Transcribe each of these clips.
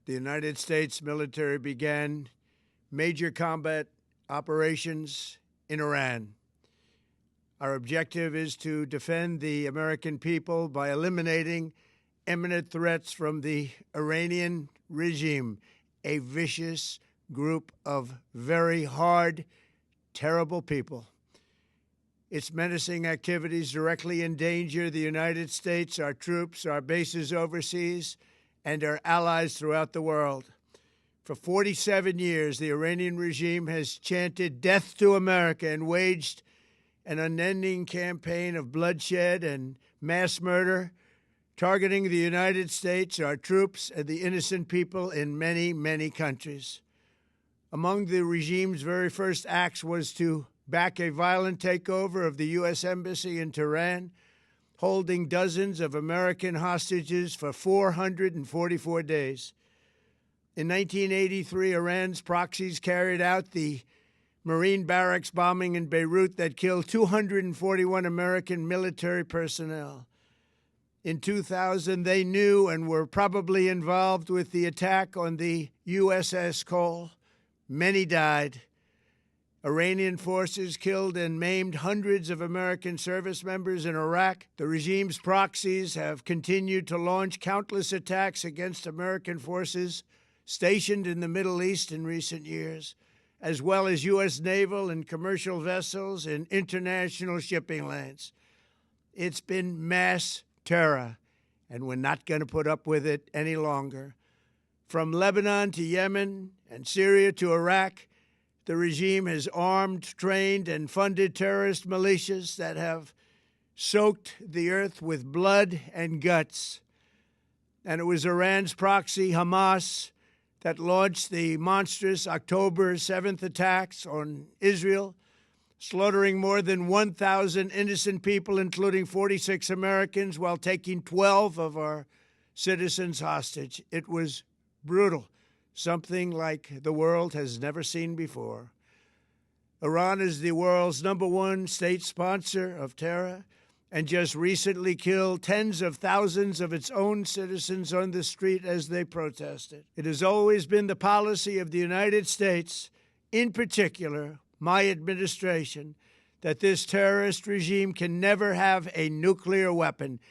the United States military began major combat operations in Iran. Our objective is to defend the American people by eliminating imminent threats from the Iranian regime, a vicious group of very hard, terrible people. Its menacing activities directly endanger the United States, our troops, our bases overseas, and our allies throughout the world. For 47 years, the Iranian regime has chanted death to America and waged an unending campaign of bloodshed and mass murder, targeting the United States, our troops, and the innocent people in many, many countries. Among the regime's very first acts was to back a violent takeover of the U.S. Embassy in Tehran, holding dozens of American hostages for 444 days. In 1983, Iran's proxies carried out the Marine barracks bombing in Beirut that killed 241 American military personnel. In 2000, they knew and were probably involved with the attack on the USS Cole. Many died. Iranian forces killed and maimed hundreds of American service members in Iraq. The regime's proxies have continued to launch countless attacks against American forces stationed in the Middle East in recent years, as well as U.S. naval and commercial vessels in international shipping lanes. It's been mass terror, and we're not going to put up with it any longer. From Lebanon to Yemen and Syria to Iraq, the regime has armed, trained, and funded terrorist militias that have soaked the earth with blood and guts. And it was Iran's proxy, Hamas, that launched the monstrous October 7th attacks on Israel, slaughtering more than 1,000 innocent people, including 46 Americans, while taking 12 of our citizens hostage. It was brutal, something like the world has never seen before. Iran is the world's #1 state sponsor of terror and just recently killed tens of thousands of its own citizens on the street as they protested. It has always been the policy of the United States, in particular, my administration, that this terrorist regime can never have a nuclear weapon.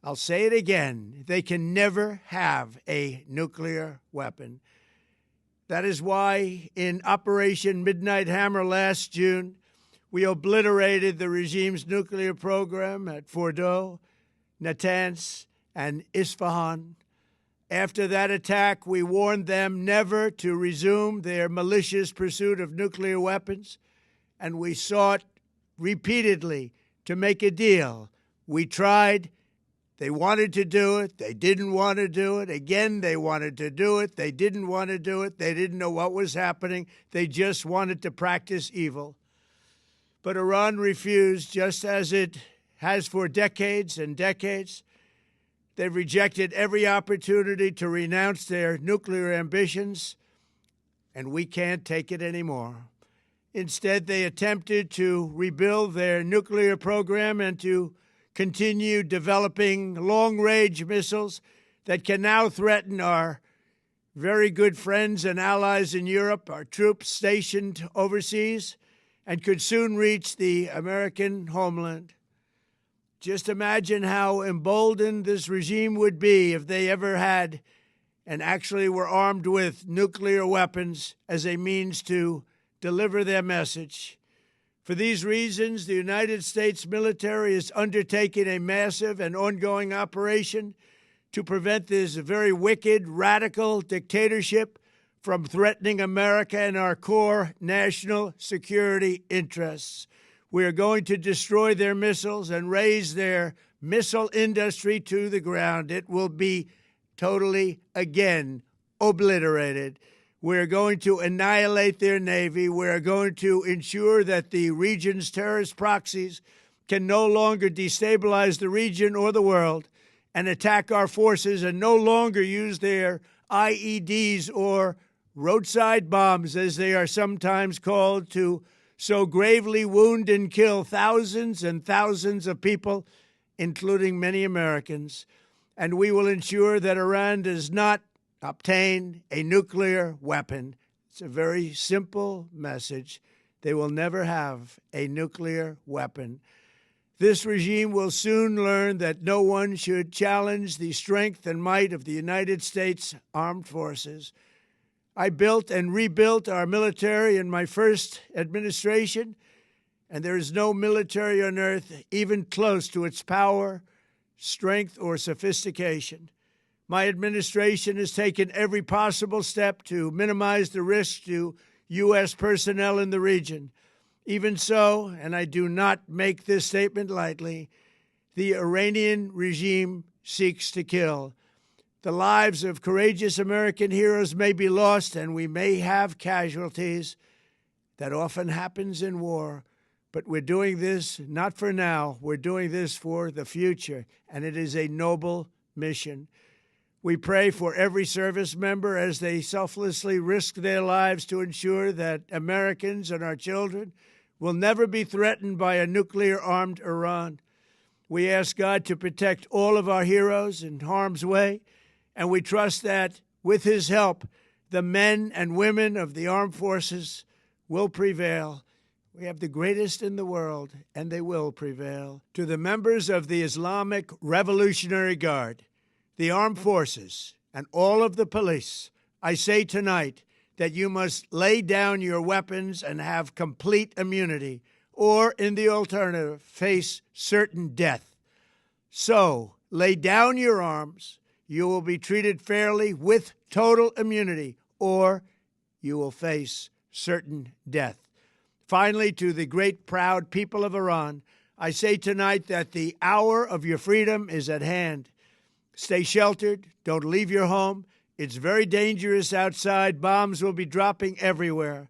I'll say it again, they can never have a nuclear weapon. That is why in Operation Midnight Hammer last June, we obliterated the regime's nuclear program at Fordow, Natanz, and Isfahan. After that attack, we warned them never to resume their malicious pursuit of nuclear weapons, and we sought repeatedly to make a deal. We tried. They wanted to do it. They didn't want to do it. Again, they wanted to do it. They didn't want to do it. They didn't know what was happening. They just wanted to practice evil. But Iran refused, just as it has for decades and decades. They've rejected every opportunity to renounce their nuclear ambitions, and we can't take it anymore. Instead, they attempted to rebuild their nuclear program and to continue developing long-range missiles that can now threaten our very good friends and allies in Europe, our troops stationed overseas, and could soon reach the American homeland. Just imagine how emboldened this regime would be if they ever had and actually were armed with nuclear weapons as a means to deliver their message. For these reasons, the United States military is undertaking a massive and ongoing operation to prevent this very wicked, radical dictatorship from threatening America and our core national security interests. We are going to destroy their missiles and raise their missile industry to the ground. It will be totally, again, obliterated. We're going to annihilate their Navy. We're going to ensure that the region's terrorist proxies can no longer destabilize the region or the world and attack our forces and no longer use their IEDs or roadside bombs, as they are sometimes called, to so gravely wound and kill thousands and thousands of people, including many Americans. And we will ensure that Iran does not obtain a nuclear weapon. It's a very simple message. They will never have a nuclear weapon. This regime will soon learn that no one should challenge the strength and might of the United States Armed Forces. I built and rebuilt our military in my first administration, and there is no military on earth even close to its power, strength, or sophistication. My administration has taken every possible step to minimize the risk to U.S. personnel in the region. Even so, and I do not make this statement lightly, the Iranian regime seeks to kill. The lives of courageous American heroes may be lost, and we may have casualties. That often happens in war. But we're doing this not for now. We're doing this for the future, and it is a noble mission. We pray for every service member as they selflessly risk their lives to ensure that Americans and our children will never be threatened by a nuclear-armed Iran. We ask God to protect all of our heroes in harm's way, and we trust that, with his help, the men and women of the armed forces will prevail. We have the greatest in the world, and they will prevail. To the members of the Islamic Revolutionary Guard, the armed forces, and all of the police, I say tonight that you must lay down your weapons and have complete immunity, or, in the alternative, face certain death. So, lay down your arms. You will be treated fairly with total immunity, or you will face certain death. Finally, to the great proud people of Iran, I say tonight that the hour of your freedom is at hand. Stay sheltered. Don't leave your home. It's very dangerous outside. Bombs will be dropping everywhere.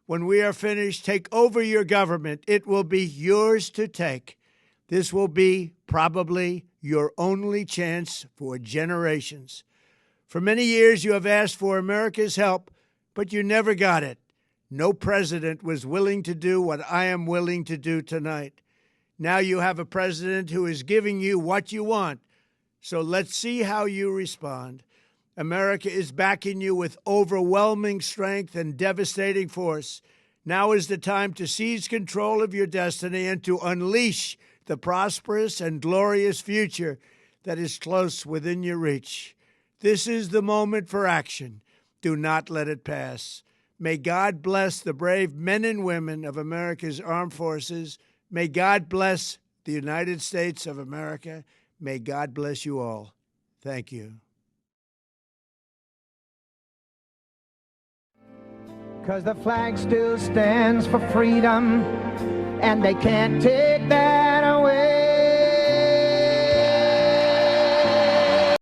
When we are finished, take over your government. It will be yours to take. This will be probably your only chance for generations. For many years, you have asked for America's help, but you never got it. No president was willing to do what I am willing to do tonight. Now you have a president who is giving you what you want. So let's see how you respond. America is backing you with overwhelming strength and devastating force. Now is the time to seize control of your destiny and to unleash the prosperous and glorious future that is close within your reach. This is the moment for action. Do not let it pass. May God bless the brave men and women of America's armed forces. May God bless the United States of America. May God bless you all. Thank you. 'Cause the flag still stands for freedom, and they can't take that